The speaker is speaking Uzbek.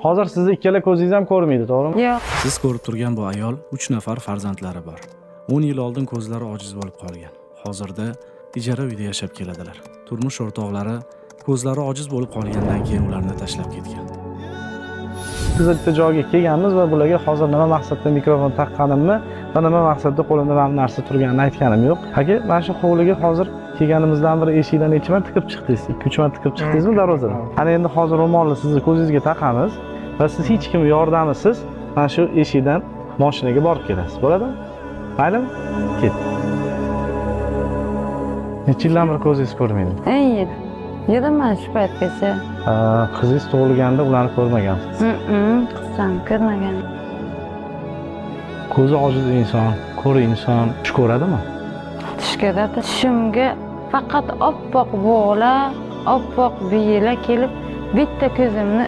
Hozir sizni ikkala ko'zingiz ham ko'rmaydi, to'g'rimi? Yo'q. Siz ko'rib turgan bu ayol 3 nafar farzandlari bor. 10 yil oldin ko'zlari ojiz bo'lib qolgan. Hozirda ijara uyda yashab keladilar. Turmush o'rtoqlari ko'zlari ojiz bo'lib qolgandan keyin ularni tashlab ketgan. Biz bitta joyga kelganmiz va bularga hozir nima maqsadda mikrofon taqqanimni va nima maqsadda qo'limda mana bu narsa turganini aytganim yo'q. Aka, mana shu hovliga hozir kelganimizdan beri eshikdan necha marta tiqib chiqdingiz? 2-3 marta tiqib chiqdingizmi darvozadan? Ana endi hozir ro'molni sizni ko'zingizga taqamiz va siz hech kim yordamisiz mana shu eshikdan mashinaga borib kelasiz. Bo'ladimi? Maylimi? Ket. Necha yildan beri ko'zingiz ko'rmaydi? 10 yil. Yedim men shu paytgacha. Qizingiz tug'ilganda ularni ko'rmagansiz. Qizim ko'rmagan. Ko'zi ojiz inson, ko'ri inson tush ko'radimi? Tush ko'radi. Tushimga faqat oppoq bog'lar, oppoq biylar kelib bitta ko'zimni